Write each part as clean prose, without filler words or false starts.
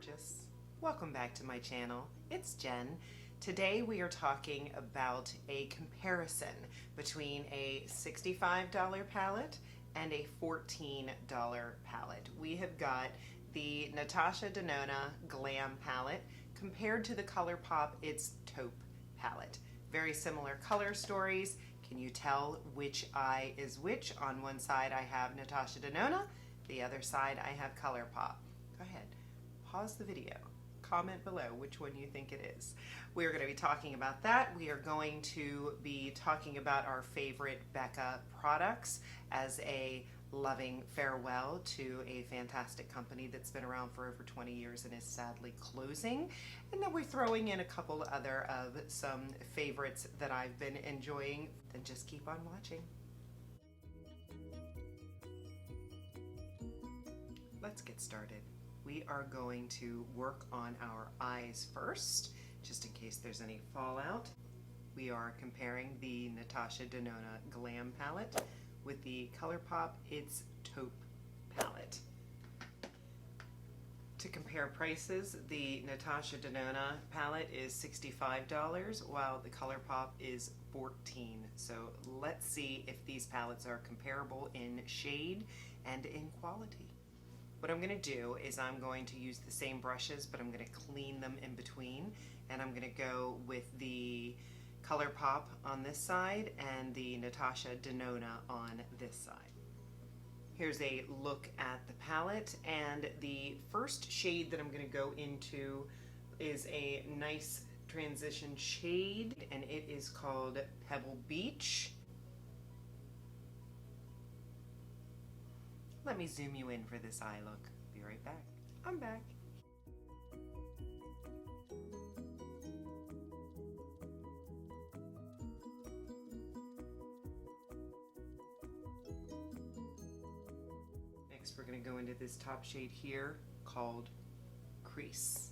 gorgeous. Welcome back to my channel. It's Jen. Today we are talking about a comparison between a $65 palette and a $14 palette. We have got the Natasha Denona Glam palette compared to the Colourpop It's Taupe palette. Very similar color stories. Can you tell which eye is which? On one side I have Natasha Denona, the other side I have Colourpop. Go ahead, pause the video, comment below which one you think it is. We're going to be talking about that. We are going to be talking about our favorite Becca products as a loving farewell to a fantastic company that's been around for over 20 years and is sadly closing. And then we're throwing in a couple other of some favorites that I've been enjoying. Then just keep on watching. Let's get started. We are going to work on our eyes first, just in case there's any fallout. We are comparing the Natasha Denona Glam palette with the Colourpop It's Taupe palette. To compare prices, the Natasha Denona palette is $65 while the Colourpop is $14. So let's see if these palettes are comparable in shade and in quality. What I'm going to do is I'm going to use the same brushes, but I'm going to clean them in between, and I'm going to go with the Colourpop on this side and the Natasha Denona on this side. Here's a look at the palette, and the first shade that I'm going to go into is a nice transition shade, and it is called Pebble Beach. Let me zoom you in for this eye look. Be right back. I'm back. Next, we're going to go into this top shade here called Crease.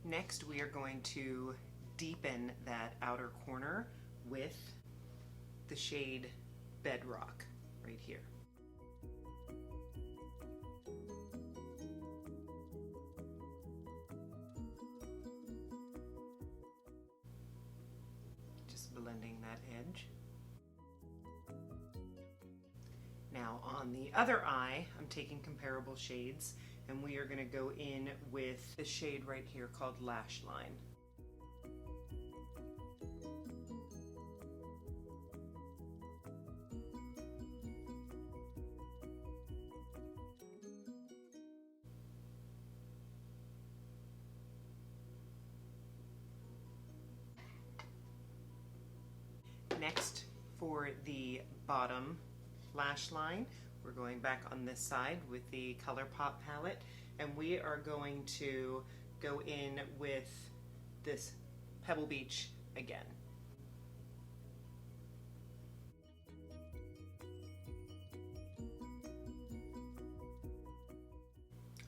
Next, we are going to deepen that outer corner with the shade Bedrock right here. Just blending that edge. Now on the other eye, I'm taking comparable shades, and we are going to go in with the shade right here called Lash Line. Next, for the bottom lash line, we're going back on this side with the Colourpop palette, and we are going to go in with this Pebble Beach again.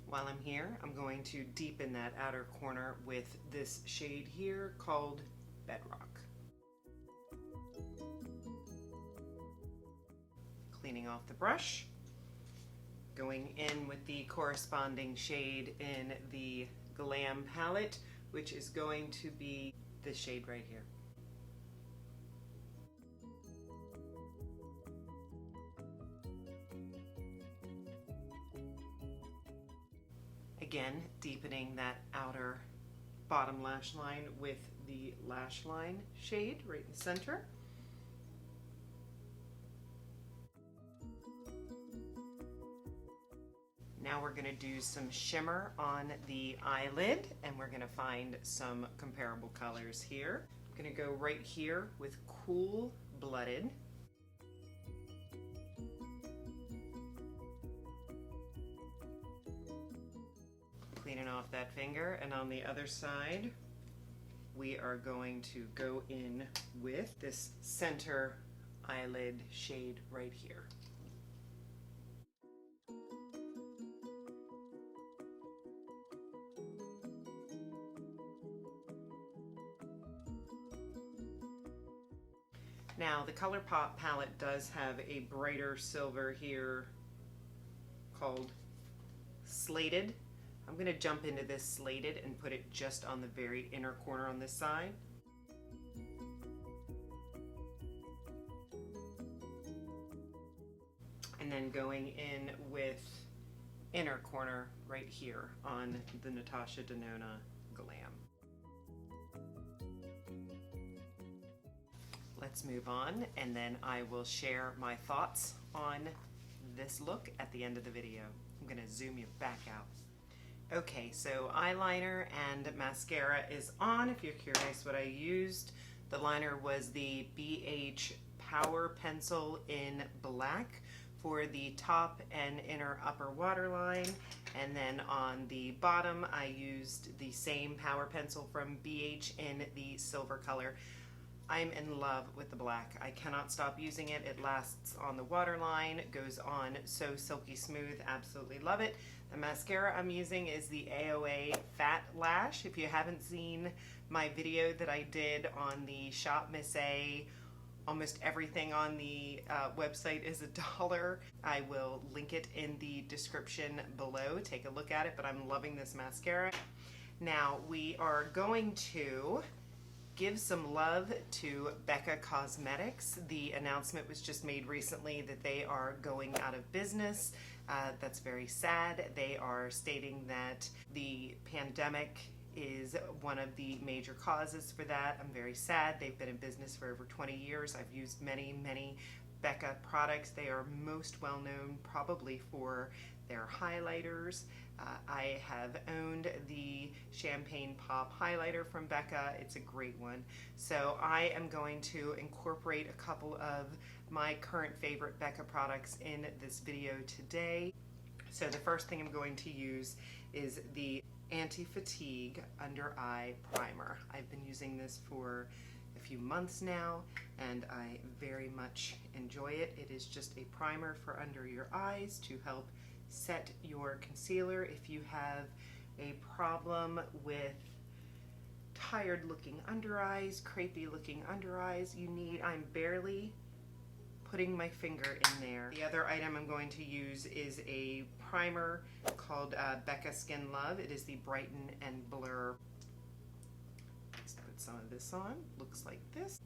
While I'm here, I'm going to deepen that outer corner with this shade here called Bedrock. Cleaning off the brush, going in with the corresponding shade in the Glam palette, which is going to be this shade right here. Again, deepening that outer bottom lash line with the lash line shade right in the center. Now we're going to do some shimmer on the eyelid, and we're going to find some comparable colors here. I'm going to go right here with Cool Blooded. Cleaning off that finger, and on the other side we are going to go in with this center eyelid shade right here. Now the Colourpop palette does have a brighter silver here called Slated. I'm going to jump into this Slated and put it just on the very inner corner on this side. And then going in with inner corner right here on the Natasha Denona Glam. Let's move on, and then I will share my thoughts on this look at the end of the video. I'm going to zoom you back out. Okay, so eyeliner and mascara is on. If you're curious what I used, the liner was the BH Power Pencil in black for the top and inner upper waterline, and then on the bottom I used the same power pencil from BH in the silver color. I'm in love with the black. I cannot stop using it. It lasts on the waterline, goes on so silky smooth, absolutely love it. The mascara I'm using is the AOA Fat Lash. If you haven't seen my video that I did on the Shop Miss A, almost everything on the website is $1. I will link it in the description below. Take a look at it, but I'm loving this mascara. Now we are going to give some love to Becca Cosmetics. The announcement was just made recently that they are going out of business. That's very sad. They are stating that the pandemic is one of the major causes for that. I'm very sad. They've been in business for over 20 years. I've used many Becca products. They are most well known probably for their highlighters. I have owned the Champagne Pop highlighter from Becca. It's a great one. So I am going to incorporate a couple of my current favorite Becca products in this video today. So the first thing I'm going to use is the Anti-Fatigue Under Eye Primer. I've been using this for a few months now and I very much enjoy it. It is just a primer for under your eyes to help set your concealer. If you have a problem with tired looking under eyes, crepey looking under eyes, I'm barely putting my finger in there. The other item I'm going to use is a primer called Becca Skin Love. It is the Brighten and Blur. Let's put some of this on. Looks like this.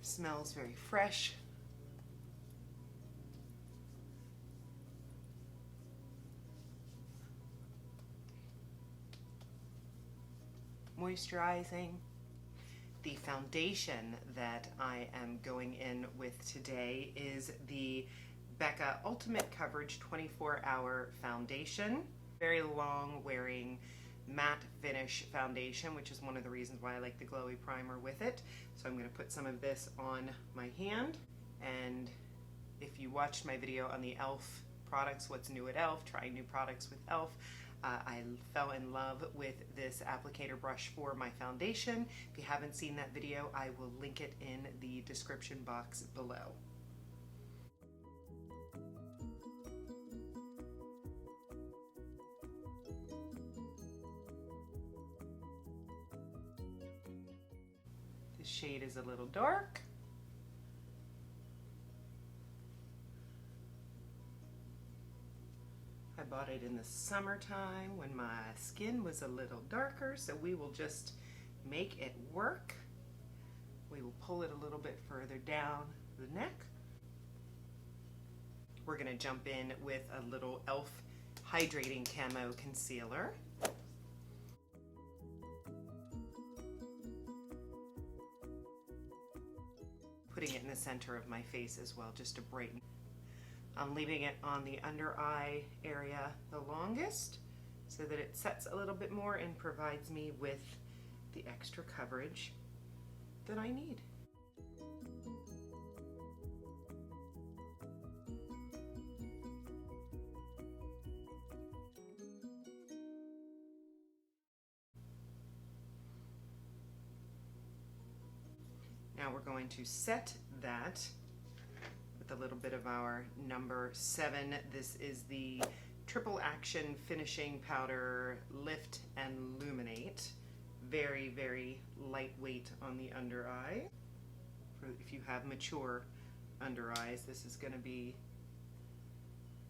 Smells very fresh. Moisturizing. The foundation that I am going in with today is the Becca Ultimate Coverage 24-Hour Foundation. Very long wearing matte finish foundation, which is one of the reasons why I like the glowy primer with it. So I'm going to put some of this on my hand, and if you watched my video on the e.l.f. products, what's new at e.l.f., trying new products with e.l.f., I fell in love with this applicator brush for my foundation. If you haven't seen that video, I will link it in the description box below. This shade is a little dark. I bought it in the summertime when my skin was a little darker, so we will just make it work. We will pull it a little bit further down the neck. We're going to jump in with a little e.l.f. Hydrating Camo Concealer. Putting it in the center of my face as well, just to brighten. I'm leaving it on the under eye area the longest so that it sets a little bit more and provides me with the extra coverage that I need. Now we're going to set that a little bit of our number 7. This is the Triple Action Finishing Powder Lift and Luminate. very, very lightweight on the under eye. If you have mature under eyes, this is going to be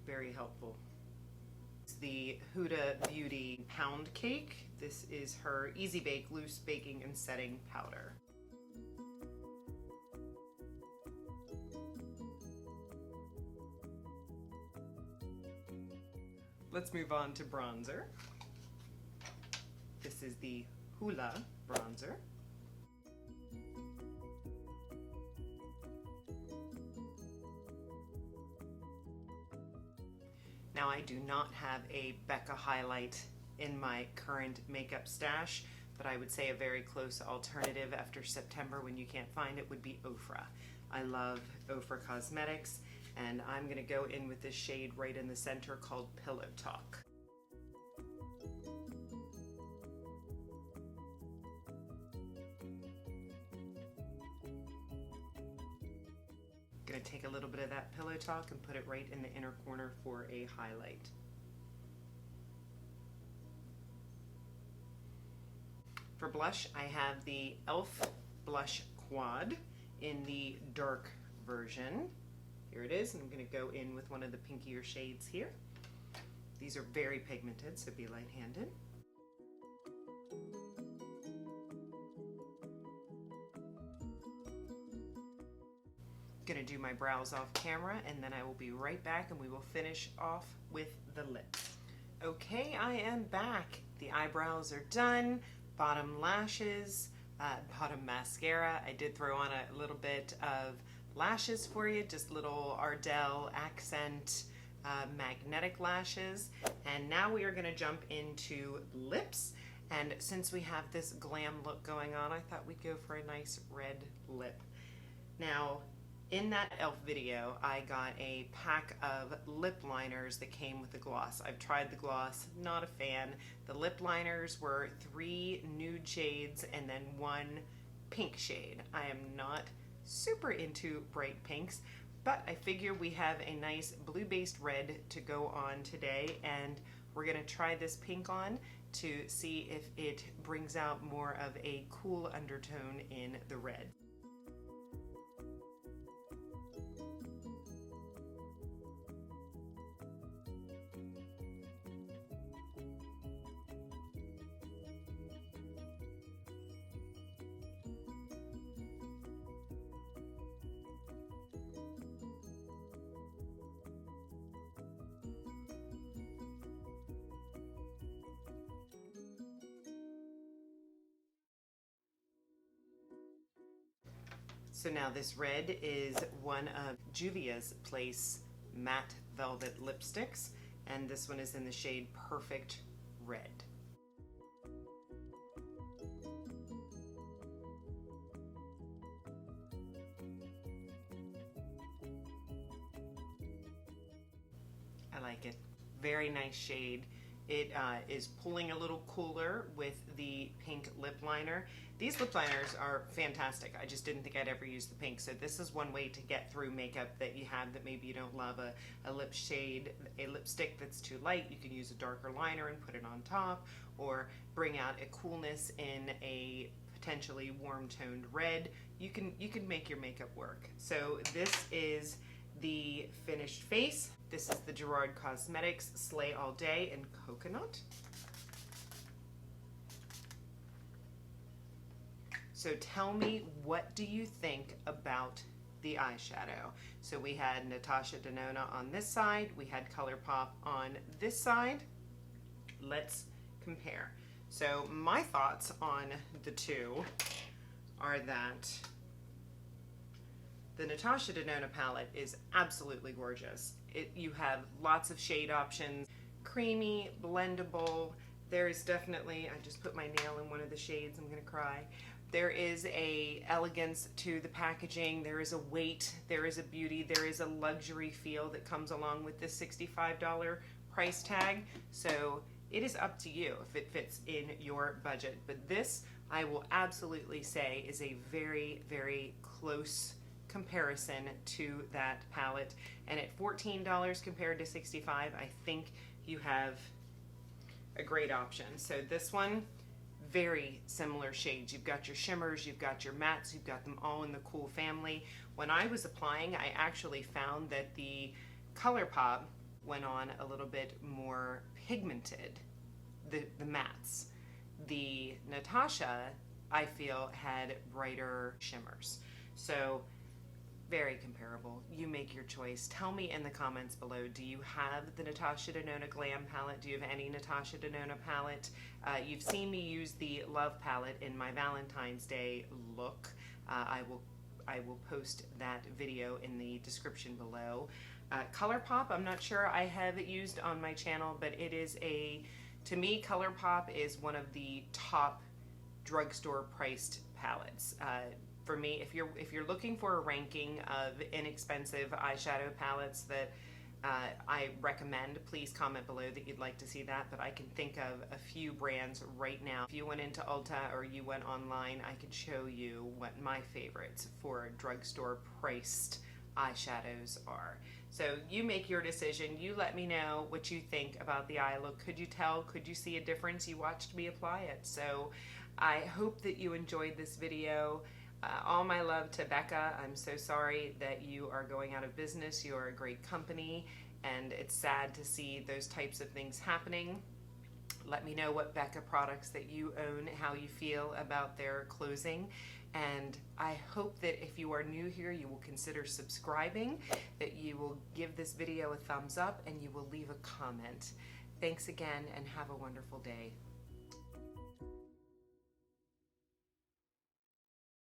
very helpful. It's the Huda Beauty Pound Cake. This is her Easy Bake Loose Baking and Setting Powder. Let's move on to bronzer. This is the Hula Bronzer. Now, I do not have a Becca highlight in my current makeup stash, but I would say a very close alternative after September when you can't find it would be OFRA. I love OFRA Cosmetics, and I'm going to go in with this shade right in the center called Pillow Talk. Going to take a little bit of that Pillow Talk and put it right in the inner corner for a highlight. For blush, I have the e.l.f. Blush Quad in the dark version. Here it is, and I'm going to go in with one of the pinkier shades here. These are very pigmented, so be light-handed. Gonna do my brows off camera, and then I will be right back and we will finish off with the lips. Okay, I am back. The eyebrows are done, bottom lashes, bottom mascara. I did throw on a little bit of lashes for you, just little Ardell accent magnetic lashes. And now we are gonna jump into lips. And since we have this glam look going on, I thought we'd go for a nice red lip. Now, in that e.l.f. video, I got a pack of lip liners that came with the gloss. I've tried the gloss, not a fan. The lip liners were 3 nude shades and then 1 pink shade. I am not super into bright pinks, but I figure we have a nice blue-based red to go on today, and we're gonna try this pink on to see if it brings out more of a cool undertone in the red. So now this red is one of Juvia's Place Matte Velvet Lipsticks, and this one is in the shade Perfect Red. I like it. Very nice shade. It is pulling a little cooler with the pink lip liner. These lip liners are fantastic. I just didn't think I'd ever use the pink. So this is one way to get through makeup that you have that maybe you don't love a lip shade, a lipstick that's too light. You can use a darker liner and put it on top, or bring out a coolness in a potentially warm toned red. You can make your makeup work. So this is the finished face. This is the Gerard Cosmetics Slay All Day in Coconut. So tell me, what do you think about the eyeshadow? So we had Natasha Denona on this side, we had Colourpop on this side. Let's compare. So my thoughts on the two are that the Natasha Denona palette is absolutely gorgeous. You have lots of shade options, creamy, blendable. There's definitely, I just put my nail in one of the shades, I'm gonna cry. There is a elegance to the packaging, there is a weight, there is a beauty, there is a luxury feel that comes along with this $65 price tag. So it is up to you if it fits in your budget. But this, I will absolutely say, is a very, very close comparison to that palette. And at $14 compared to $65, I think you have a great option. So this one, very similar shades. You've got your shimmers, you've got your mattes, you've got them all in the cool family. When I was applying, I actually found that the Colourpop went on a little bit more pigmented, the mattes. The Natasha, I feel, had brighter shimmers. So very comparable. You make your choice. Tell me in the comments below, do you have the Natasha Denona Glam palette? Do you have any Natasha Denona palette? You've seen me use the Love palette in my Valentine's Day look. I will post that video in the description below. Colourpop, I'm not sure I have it used on my channel, but it is to me, Colourpop is one of the top drugstore priced palettes. For me, if you're looking for a ranking of inexpensive eyeshadow palettes that I recommend, please comment below that you'd like to see that. But I can think of a few brands right now. If you went into Ulta or you went online, I could show you what my favorites for drugstore priced eyeshadows are. So you make your decision. You let me know what you think about the eye look. Could you tell? Could you see a difference? You watched me apply it. So I hope that you enjoyed this video. All my love to Becca. I'm so sorry that you are going out of business. You are a great company, and it's sad to see those types of things happening. Let me know what Becca products that you own, how you feel about their closing. And I hope that if you are new here, you will consider subscribing, that you will give this video a thumbs up, and you will leave a comment. Thanks again, and have a wonderful day.